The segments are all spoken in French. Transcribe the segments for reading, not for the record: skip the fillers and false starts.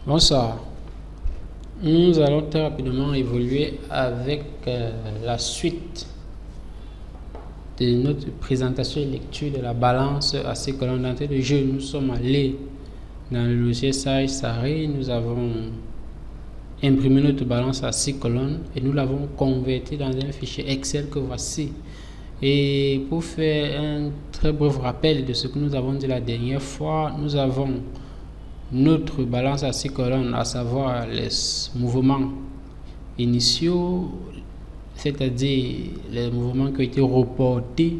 Bonsoir. Nous allons très rapidement évoluer avec la suite de notre présentation et lecture de la balance à ces colonnes d'entrée de jeu. Nous sommes allés dans le logiciel Sage Saré. Nous avons imprimé notre balance à 6 colonnes et nous l'avons converti dans un fichier Excel que voici. Et pour faire un très bref rappel de ce que nous avons dit la dernière fois, nous avons notre balance à 6 colonnes, à savoir les mouvements initiaux, c'est-à-dire les mouvements qui ont été reportés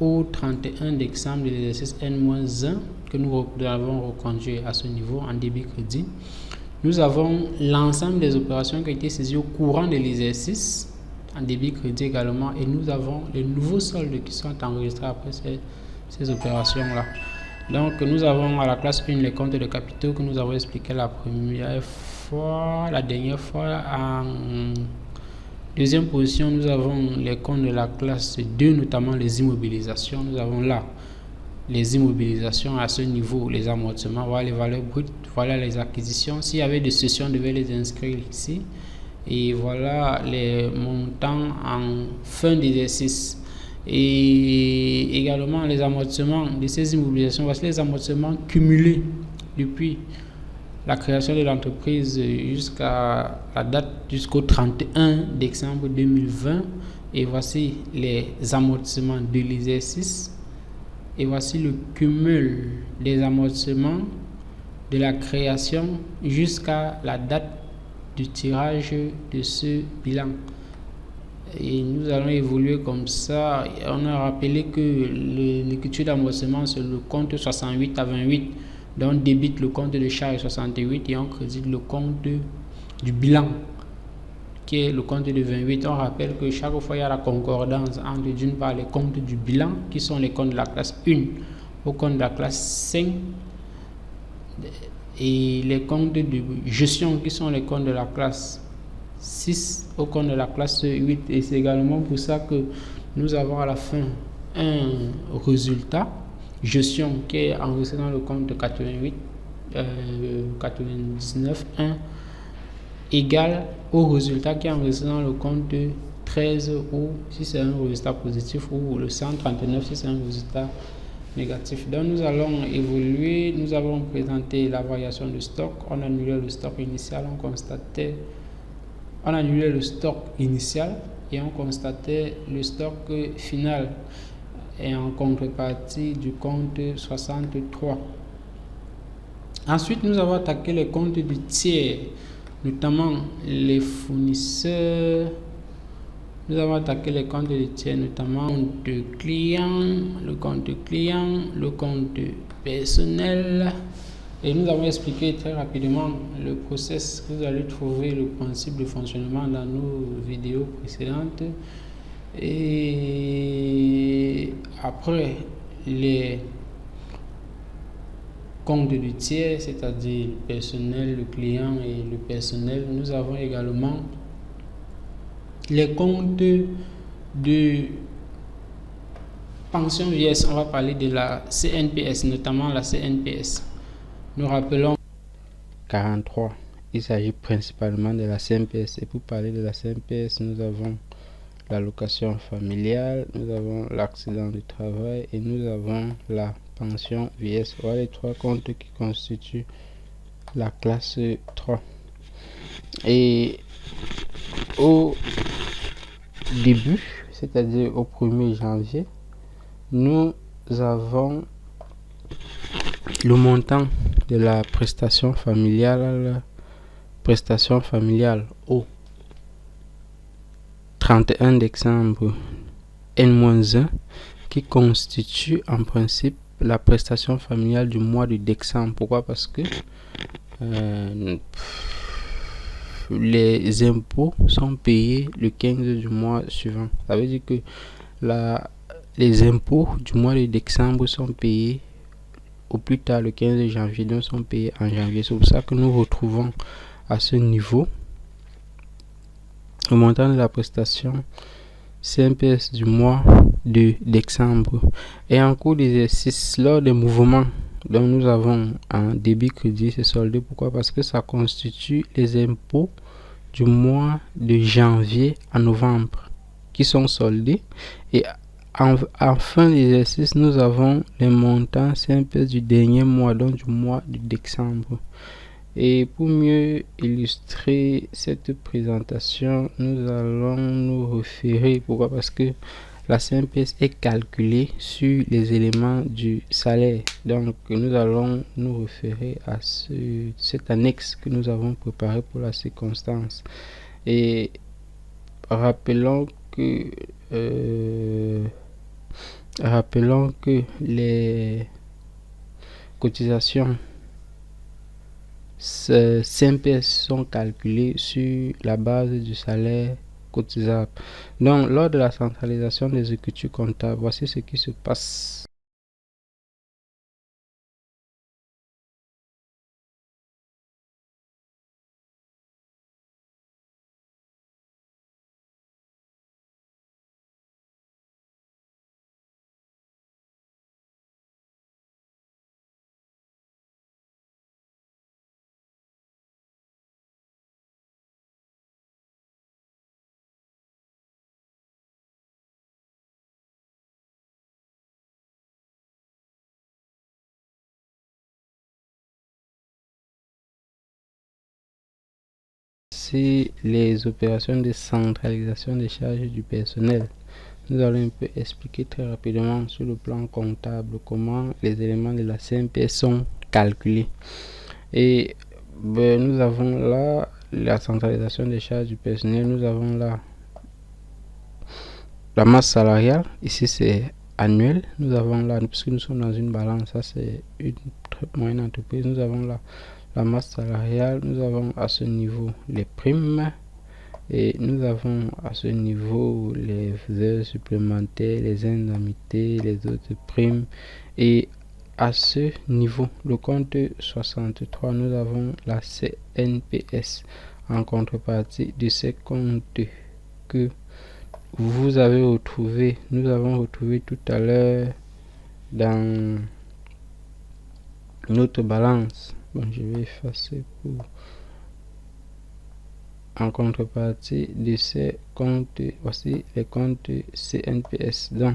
au 31 décembre de l'exercice N-1 que nous avons reconduit à ce niveau en débit crédit. Nous avons l'ensemble des opérations qui ont été saisies au courant de l'exercice en débit crédit également, et nous avons les nouveaux soldes qui sont enregistrés après ces opérations-là. Donc nous avons à la classe 1 les comptes de capitaux que nous avons expliqué la dernière fois. En deuxième position, nous avons les comptes de la classe 2, notamment les immobilisations. Nous avons là les immobilisations à ce niveau, les amortissements, voilà les valeurs brutes, voilà les acquisitions. S'il y avait des cessions, on devait les inscrire ici. Et voilà les montants en fin d'exercice. Et également les amortissements de ces immobilisations. Voici les amortissements cumulés depuis la création de l'entreprise jusqu'à la date, jusqu'au 31 décembre 2020. Et voici les amortissements de l'exercice. Et voici le cumul des amortissements de la création jusqu'à la date du tirage de ce bilan. Et nous allons évoluer comme ça. On a rappelé que l'écriture d'amortissement, c'est le compte 68 à 28. Donc on débite le compte de charge 68 et on crédite le compte du bilan, qui est le compte de 28. On rappelle que chaque fois il y a la concordance entre d'une part les comptes du bilan, qui sont les comptes de la classe 1 au compte de la classe 5, et les comptes de gestion, qui sont les comptes de la classe 6 au compte de la classe 8. Et c'est également pour ça que nous avons à la fin un résultat gestion qui est enregistré dans le compte de 99.1 égal au résultat qui est enregistré dans le compte de 13, ou si c'est un résultat positif, ou le 139 si c'est un résultat négatif. Donc nous allons évoluer. Nous avons présenté la variation de stock. On annulait le stock initial, on annulait le stock initial et on constatait le stock final, et en contrepartie du compte 63. Ensuite, nous avons attaqué les comptes du tiers, notamment les fournisseurs. Nous avons attaqué les comptes du tiers, notamment le compte client, le compte personnel. Et nous avons expliqué très rapidement le process que vous allez trouver, le principe de fonctionnement dans nos vidéos précédentes. Et après les comptes du tiers, c'est-à-dire le personnel, le client et le personnel, nous avons également les comptes de pension vieillesse. On va parler de la CNPS, notamment la CNPS. Nous rappelons 43. Il s'agit principalement de la CNPS. Et pour parler de la CNPS, nous avons l'allocation familiale, nous avons l'accident du travail et nous avons la pension vieillesse. Voilà les trois comptes qui constituent la classe 3. Et au début, c'est-à-dire au 1er janvier, nous avons le montant de la prestation familiale au 31 décembre N-1, qui constitue en principe la prestation familiale du mois de décembre. Pourquoi? Parce que les impôts sont payés le 15 du mois suivant. Ça veut dire que les impôts du mois de décembre sont payés au plus tard le 15 janvier, donc sont payés en janvier. C'est pour ça que nous retrouvons à ce niveau le montant de la prestation CNPS du mois de décembre. Et en cours d'exercice, lors des mouvements Donc nous avons un débit crédit, c'est soldé. Pourquoi? Parce que ça constitue les impôts du mois de janvier à novembre qui sont soldés. Et en fin d'exercice, nous avons les montants CNPS du dernier mois, donc du mois de décembre. Et pour mieux illustrer cette présentation, nous allons nous référer. Pourquoi? Parce que la CNPS est calculée sur les éléments du salaire. Donc, nous allons nous référer à cette annexe que nous avons préparée pour la circonstance. Et rappelons que les cotisations CNPS sont calculées sur la base du salaire cotisable. Donc, lors de la centralisation des écritures comptables, voici ce qui se passe. C'est les opérations de centralisation des charges du personnel. Nous allons un peu expliquer très rapidement sur le plan comptable comment les éléments de la CNPS sont calculés. Et nous avons là la centralisation des charges du personnel. Nous avons là la masse salariale. Ici, c'est annuel. Nous avons là, puisque nous sommes dans une balance, ça c'est une très moyenne entreprise. Nous avons là la masse salariale. Nous avons à ce niveau les primes. Et nous avons à ce niveau les heures supplémentaires, les indemnités, les autres primes. Et à ce niveau, le compte 63, nous avons la CNPS en contrepartie de ces comptes que vous avez retrouvé. Nous avons retrouvé tout à l'heure dans notre balance. Bon, je vais effacer pour... En contrepartie de ces comptes, voici les comptes CNPS. Donc,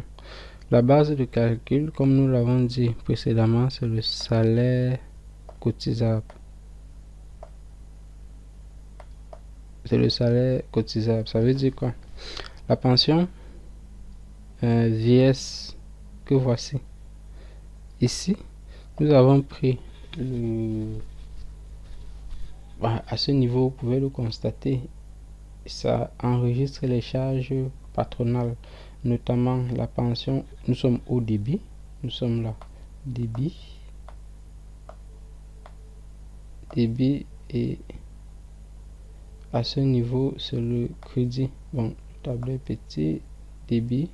la base de calcul, comme nous l'avons dit précédemment, c'est le salaire cotisable. C'est le salaire cotisable. Ça veut dire quoi? La pension vieillesse que voici. Ici, nous avons pris à ce niveau, vous pouvez le constater, ça enregistre les charges patronales, notamment la pension. Nous sommes au débit, nous sommes là, débit, et à ce niveau, c'est le crédit. Bon, le tableau est petit, débit,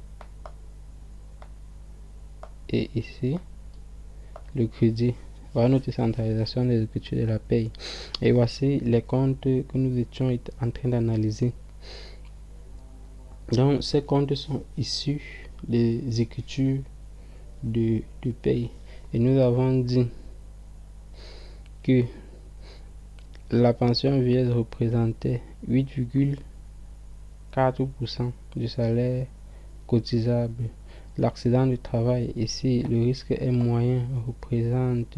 et ici, le crédit. Voilà notre centralisation des écritures de la paye. Et voici les comptes que nous étions en train d'analyser. Donc, ces comptes sont issus des écritures de paye. Et nous avons dit que la pension vieillesse représentait 8,4% du salaire cotisable. L'accident du travail, ici, le risque est moyen, représente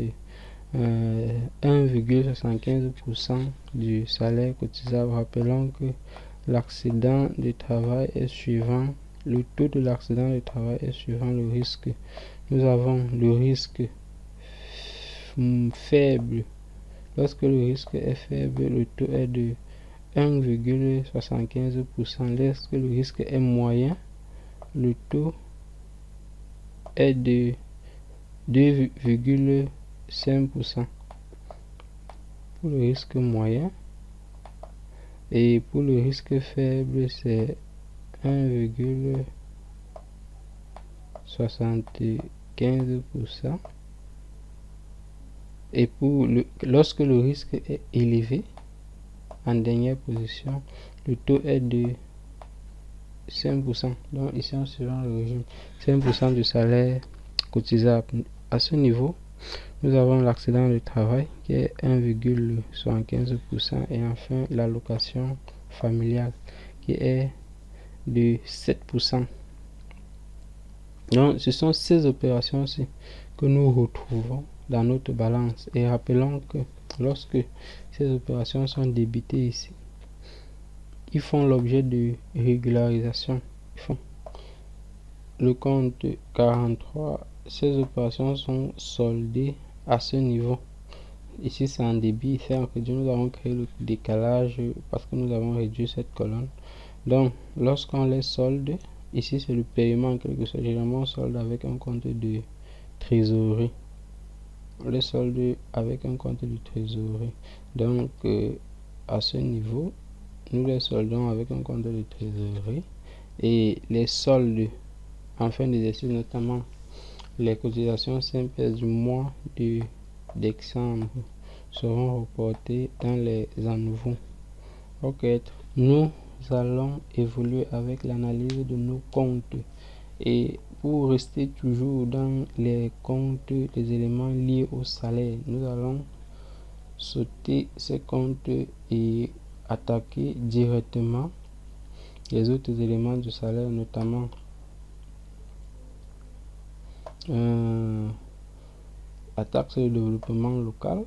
1,75% du salaire cotisable. Rappelons que l'accident du travail est suivant, le taux de l'accident du travail est suivant le risque. Nous avons le risque faible. Lorsque le risque est faible, le taux est de 1,75%. Lorsque le risque est moyen, le taux est de 2,5% pour le risque moyen, et pour le risque faible c'est 1,75%. Et lorsque le risque est élevé, en dernière position, le taux est de 5%. Donc ici on suivant le régime 5% du salaire cotisable. À ce niveau, Nous avons l'accident du travail qui est 1,75% et enfin l'allocation familiale qui est de 7%. Donc, ce sont ces opérations-ci que nous retrouvons dans notre balance. Et rappelons que lorsque ces opérations sont débitées ici, ils font l'objet de régularisation. Ils font le compte 43. Ces opérations sont soldées à ce niveau. Ici, c'est en débit, c'est en crédit. Nous avons créé le décalage parce que nous avons réduit cette colonne. Donc, lorsqu'on les solde, ici, c'est le paiement en quelque sorte. Généralement, on solde avec un compte de trésorerie. On les solde avec un compte de trésorerie. Donc, à ce niveau, nous les soldons avec un compte de trésorerie. Et les soldes en fin d'exercice, notamment les cotisations CNPS du mois de décembre, seront reportées dans les à nouveau. Ok, nous allons évoluer avec l'analyse de nos comptes. Et pour rester toujours dans les comptes, les éléments liés au salaire, nous allons sauter ces comptes et attaquer directement les autres éléments du salaire, notamment la taxe de développement local,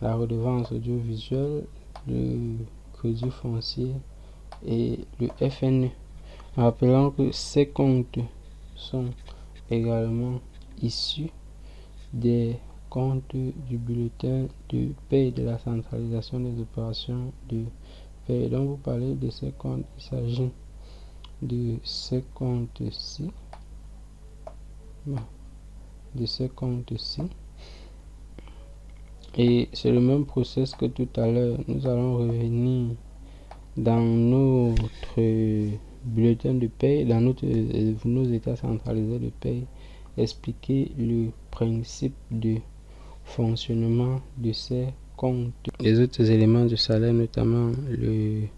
la redevance audiovisuelle, le crédit foncier et le FNE. Rappelons que ces comptes sont également issus des comptes du bulletin de paie de la centralisation des opérations de paie. Donc vous parlez de ces comptes, il s'agit de ces comptes-ci, et c'est le même process que tout à l'heure. Nous allons revenir dans notre bulletin de paie, dans nos états centralisés de paie, expliquer le principe de fonctionnement de ces comptes. Les autres éléments du salaire, notamment le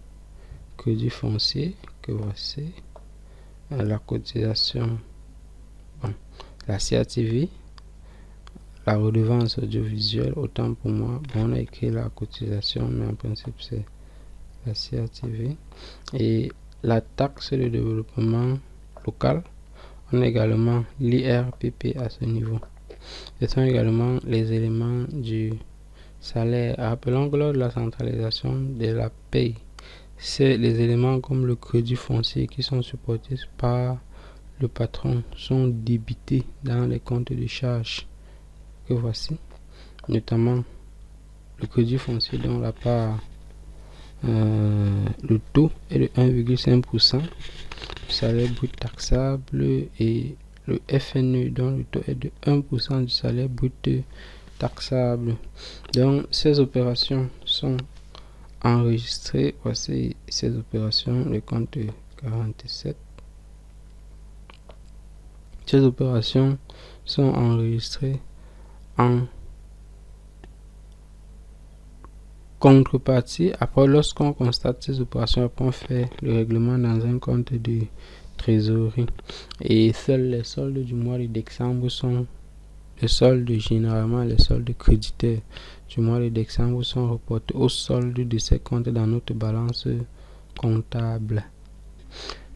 crédit foncier que voici, la cotisation, la CATV, la redevance audiovisuelle. Autant pour moi, on a écrit la cotisation, mais en principe c'est la CATV. Et la taxe de développement local, on a également l'IRPP à ce niveau. Ce sont également les éléments du salaire. Rappelons que lors de la centralisation de la paie, c'est les éléments comme le crédit foncier qui sont supportés par le patron sont débités dans les comptes de charges que voici, notamment le crédit foncier dont la part, le taux est de 1,5% du salaire brut taxable, et le FNE dont le taux est de 1% du salaire brut taxable. Donc ces opérations sont enregistrées. Voici ces opérations, le compte 47. Ces opérations sont enregistrées en contrepartie. Après, lorsqu'on constate ces opérations, on fait le règlement dans un compte de trésorerie. Et seuls les soldes du mois de décembre sont les soldes, généralement les soldes créditeurs du mois de décembre sont reportés au solde de ces comptes dans notre balance comptable.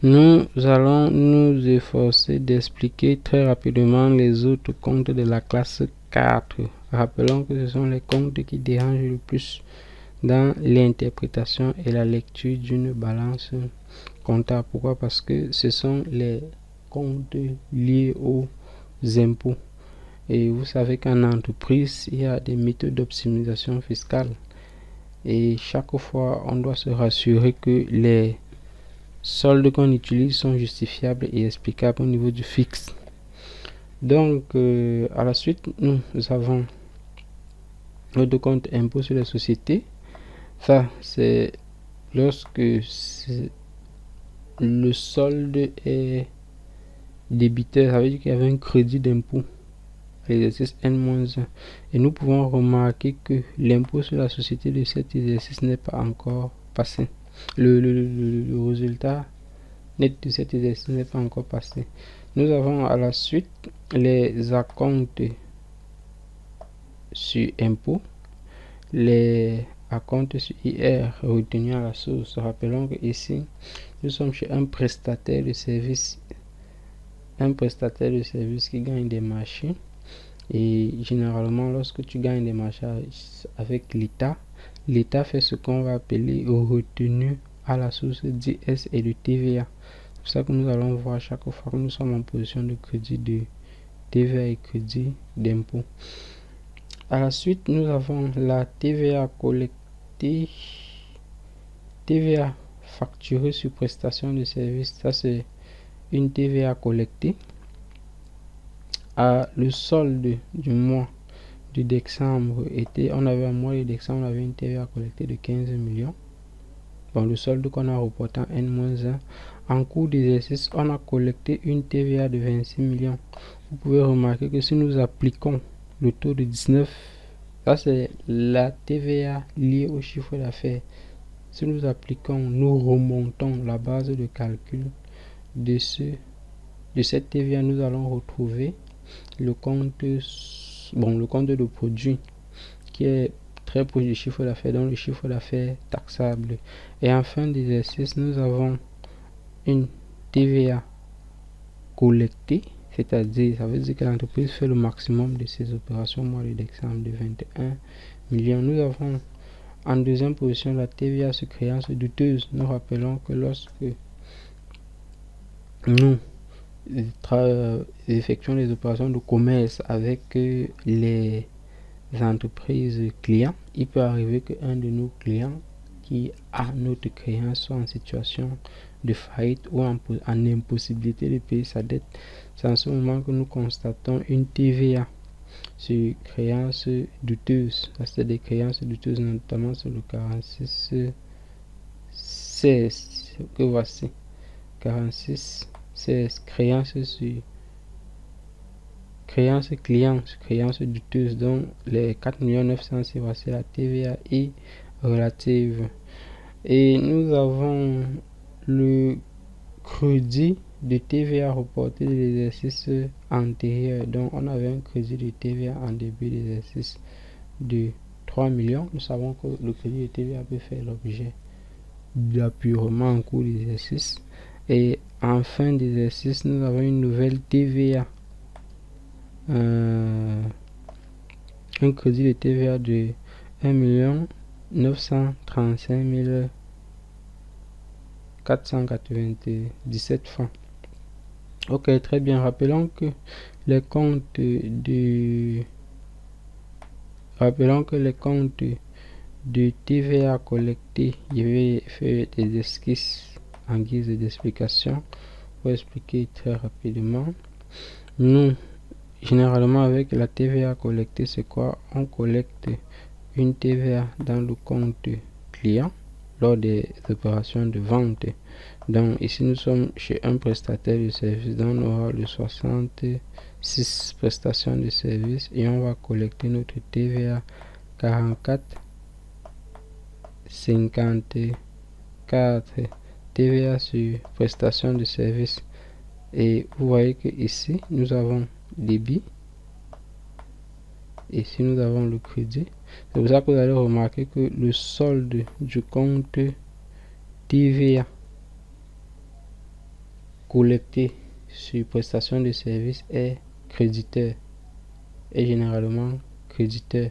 Nous allons nous efforcer d'expliquer très rapidement les autres comptes de la classe 4. Rappelons que ce sont les comptes qui dérangent le plus dans l'interprétation et la lecture d'une balance comptable. Pourquoi? Parce que ce sont les comptes liés aux impôts. Et vous savez qu'en entreprise, il y a des méthodes d'optimisation fiscale. Et chaque fois, on doit se rassurer que les soldes qu'on utilise sont justifiables et explicables au niveau du fixe. Donc, à la suite, nous avons notre compte impôt sur les sociétés. Ça, c'est lorsque le solde est débiteur, ça veut dire qu'il y avait un crédit d'impôt à l'exercice N-1. Et nous pouvons remarquer que l'impôt sur la société de cet exercice n'est pas encore passé. Le résultat net de cet exercice n'est pas encore passé. Nous avons à la suite les acomptes sur impôts, les acomptes sur IR retenus à la source. Rappelons que ici, nous sommes chez un prestataire de service qui gagne des marchés. Et généralement, lorsque tu gagnes des marchés avec l'État fait ce qu'on va appeler retenue à la source d'IS et de TVA. C'est pour ça que nous allons voir chaque fois que nous sommes en position de crédit de TVA et crédit d'impôt. À la suite, nous avons la TVA collectée, TVA facturée sur prestation de service. Ça, c'est une TVA collectée. À le solde du mois de décembre on avait un mois de décembre, on avait une TVA collectée de 15 millions. Bon, le solde qu'on a reporté en N-1. En cours d'exercice, on a collecté une TVA de 26 millions. Vous pouvez remarquer que si nous appliquons le taux de 19, ça c'est la TVA liée au chiffre d'affaires. Si nous appliquons, nous remontons la base de calcul de cette TVA, nous allons retrouver le compte de produit qui est très proche du chiffre d'affaires, donc le chiffre d'affaires taxable. Et en fin d'exercice, nous avons une TVA collectée, c'est-à-dire, ça veut dire que l'entreprise fait le maximum de ses opérations au mois de décembre de 21 millions. Nous avons en deuxième position la TVA sur créance douteuse. Nous rappelons que lorsque nous effectuons les opérations de commerce avec les entreprises clients, il peut arriver qu'un de nos clients qui a notre créance soit en situation de faillite ou en impossibilité de payer sa dette. C'est en ce moment que nous constatons une TVA sur créances douteuses. C'est des créances douteuses, notamment sur le 46 16 que voici. 46 16 créances clients, créances douteuses, dont les 4 900 000, c'est voici la TVA est relative. Et nous avons le crédit de TVA reporté de l'exercice antérieur. Donc on avait un crédit de TVA en début d'exercice de 3 millions. Nous savons que le crédit de TVA peut faire l'objet d'appurement en cours d'exercice. Et en fin d'exercice, nous avons une nouvelle TVA. Un crédit de TVA de 1 935 497 francs. Ok, très bien. Rappelons que les comptes de TVA collectés, je vais faire des esquisses en guise d'explication pour expliquer très rapidement. Nous, généralement, avec la TVA collectée, c'est quoi? On collecte une TVA dans le compte client lors des opérations de vente. Donc ici nous sommes chez un prestataire de service, donc on aura le 66 prestations de service et on va collecter notre TVA 44,54 TVA sur prestations de service. Et vous voyez que ici nous avons débit, ici nous avons le crédit. C'est pour ça que vous allez remarquer que le solde du compte TVA collecté sur prestation de service est créditeur, est généralement créditeur.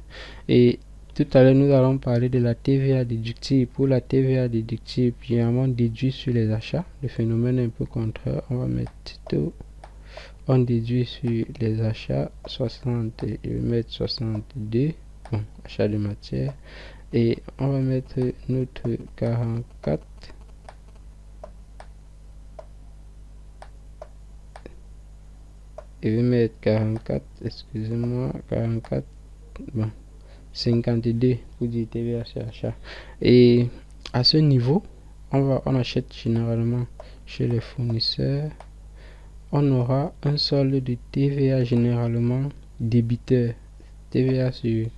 Et tout à l'heure nous allons parler de la TVA déductible. Pour la TVA déductible, généralement déduit sur les achats, le phénomène est un peu contraire. On va mettre tout, on déduit sur les achats 60, je vais mettre 62, bon, achat de matière, et on va mettre notre 44. Je vais mettre 44, excusez-moi, 44, bon, 52 pour dire TVA sur achat. Et à ce niveau, on achète généralement chez les fournisseurs. On aura un solde de TVA généralement débiteur. TVA sur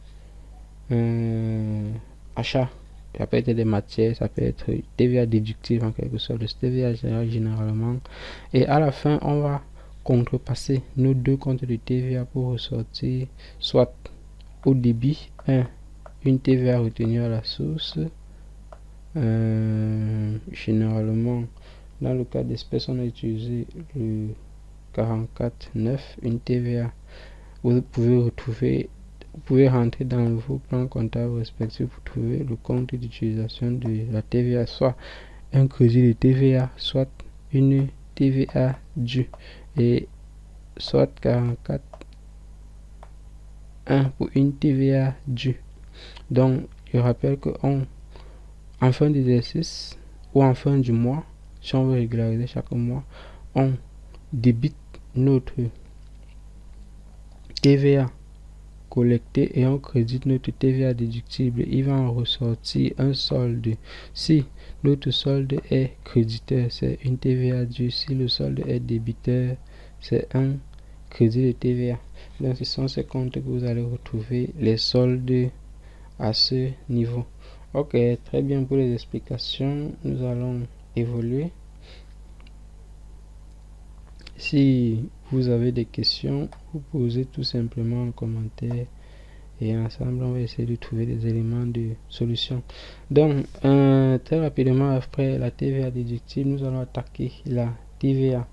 achat. Ça peut être des matières, ça peut être TVA déductive en quelque sorte. TVA généralement. Et à la fin, on va contrepasser nos deux comptes de TVA pour ressortir soit au débit une TVA retenue à la source. Généralement, dans le cas d'espèces, on a utilisé le 44.9, une TVA. Vous pouvez rentrer dans vos plans comptables respectifs pour trouver le compte d'utilisation de la TVA, soit un crédit de TVA, soit une TVA due, et soit 44.1 pour une TVA due. Donc, je rappelle que en fin d'exercice ou en fin du mois, si on veut régulariser chaque mois, on débite notre TVA collecté et on crédite notre TVA déductible. Il va en ressortir un solde. Si notre solde est créditeur, c'est une TVA due. Si le solde est débiteur, c'est un crédit de TVA. Donc ce sont ces comptes que vous allez retrouver les soldes à ce niveau. Ok, très bien. Pour les explications, nous allons évoluer. Si vous avez des questions, vous posez tout simplement en commentaire et ensemble on va essayer de trouver des éléments de solution. Donc très rapidement après la TVA déductible, nous allons attaquer la TVA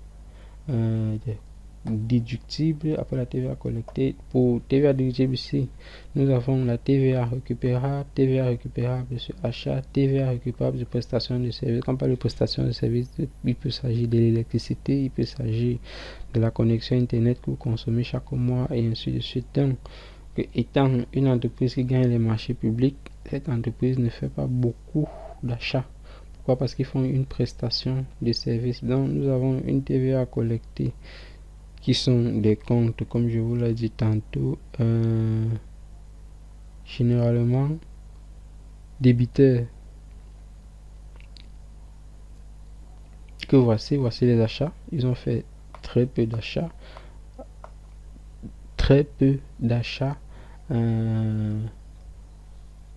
déductible après la TVA collectée. Pour TVA déductible ici, nous avons la TVA récupérable sur achat, TVA récupérable de prestations de services. Quand on parle de prestations de services, il peut s'agir de l'électricité, il peut s'agir de la connexion internet que vous consommez chaque mois et ainsi de suite. Donc, étant une entreprise qui gagne les marchés publics, cette entreprise ne fait pas beaucoup d'achats. Pourquoi? Parce qu'ils font une prestation de service. Donc nous avons une TVA à collecter qui sont des comptes, comme je vous l'ai dit tantôt, généralement débiteurs. Que voici les achats. Ils ont fait très peu d'achats.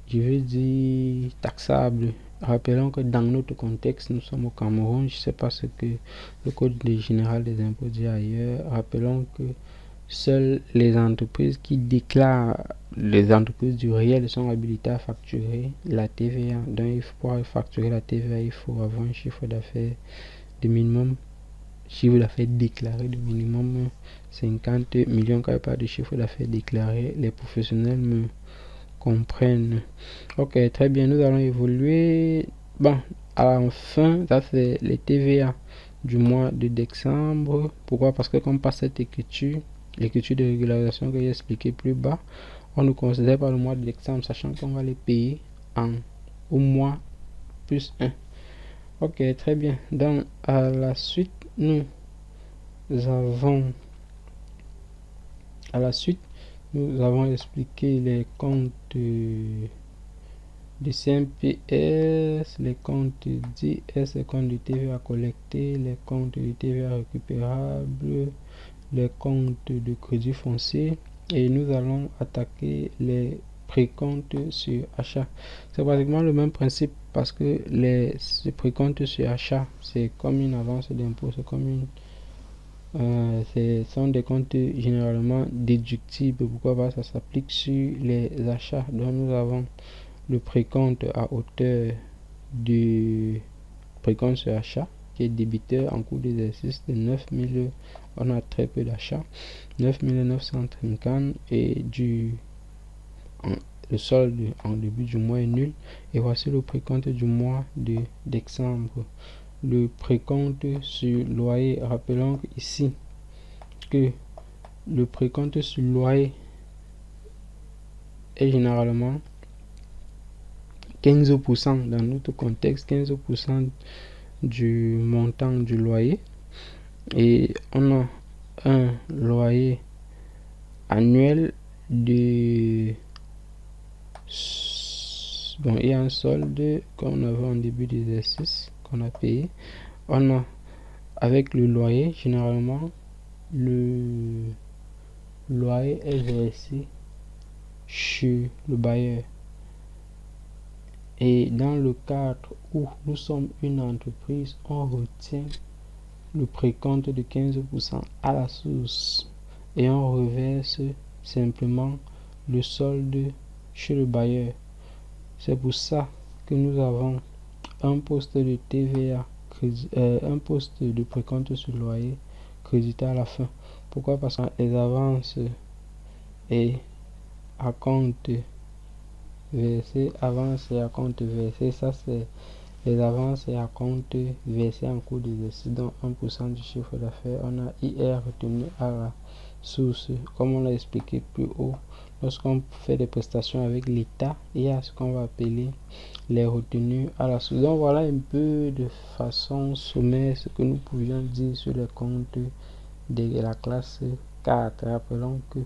Je veux dire taxables. Rappelons que dans notre contexte, nous sommes au Cameroun. Je ne sais pas ce que le Code général des impôts dit ailleurs. Rappelons que seules les entreprises qui déclarent, les entreprises du réel, sont habilitées à facturer la TVA. Donc, pour facturer la TVA, il faut avoir un chiffre d'affaires de minimum, chiffre d'affaires déclaré de minimum 50 millions. Quand il n'y a pas de chiffre d'affaires déclaré, les professionnels me comprennent. Ok, très bien, nous allons évoluer. Bon, enfin, ça c'est les TVA du mois de décembre. Pourquoi? Parce que comme par cette l'écriture de régularisation que j'ai expliqué plus bas, on ne considère pas le mois de décembre, sachant qu'on va les payer au mois plus 1. Ok, très bien. Donc, à la suite, nous avons expliqué les comptes de CMPS, les comptes d'IS, les comptes de TVA collectés, les comptes de TVA récupérables, les comptes de crédit foncier, et nous allons attaquer les précomptes sur achat. C'est pratiquement le même principe parce que les précomptes sur achat, c'est comme une avance d'impôt, c'est comme ce sont des comptes généralement déductibles. Pourquoi? Parce que ça s'applique sur les achats. Donc nous avons le précompte à hauteur du précompte sur achat qui est débiteur en cours d'exercice de 9000. On a très peu d'achats, 9950, et le solde en début du mois est nul. Et voici le précompte du mois de décembre. Le précompte sur loyer, rappelons ici que le précompte sur loyer est généralement 15% dans notre contexte, 15% du montant du loyer, et on a un loyer annuel de il y a un solde qu'on avait en début d'exercice qu'on a payé. On a avec le loyer, généralement le loyer est versé chez le bailleur. Et dans le cadre où nous sommes une entreprise, on retient le précompte de 15% à la source et on reverse simplement le solde chez le bailleur. C'est pour ça que nous avons un poste de TVA, un poste de précompte sur loyer crédité à la fin. Pourquoi? Parce que les avances et à compte versé, avance et à compte versé, ça c'est les avances et à compte versé en cours d'exercice, dont 1% du chiffre d'affaires. On a IR retenu à la source, comme on l'a expliqué plus haut. Lorsqu'on fait des prestations avec l'État, il y a ce qu'on va appeler les retenues à la source. Donc voilà un peu de façon sommaire ce que nous pouvions dire sur les comptes de la classe 4. Rappelons que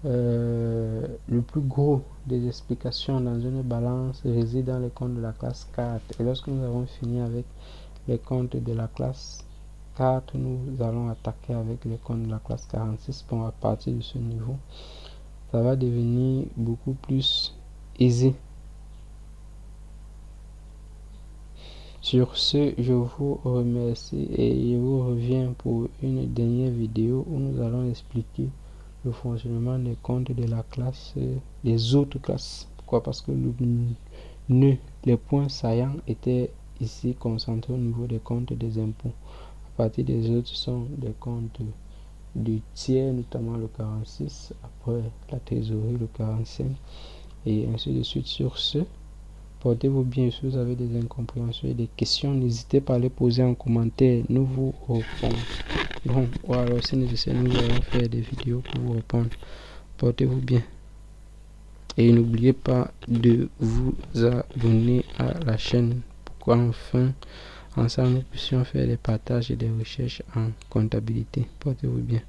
le plus gros des explications dans une balance réside dans les comptes de la classe 4. Et lorsque nous avons fini avec les comptes de la classe 4, nous allons attaquer avec les comptes de la classe 46. Bon, à partir de ce niveau, ça va devenir beaucoup plus aisé. Sur ce, je vous remercie et je vous reviens pour une dernière vidéo où nous allons expliquer le fonctionnement des comptes de la classe, des autres classes. Pourquoi? Parce que les points saillants étaient ici concentrés au niveau des comptes des impôts. À partir des autres sont des comptes du tiers, notamment le 46, après la trésorerie, le 45, et ainsi de suite. Sur ce, portez-vous bien. Si vous avez des incompréhensions et des questions, n'hésitez pas à les poser en commentaire. Nous vous répondons. Bon, ou alors si nécessaire, nous allons faire des vidéos pour vous répondre. Portez-vous bien. Et n'oubliez pas de vous abonner à la chaîne pour qu'enfin, ensemble, nous puissions faire des partages et des recherches en comptabilité. Portez-vous bien.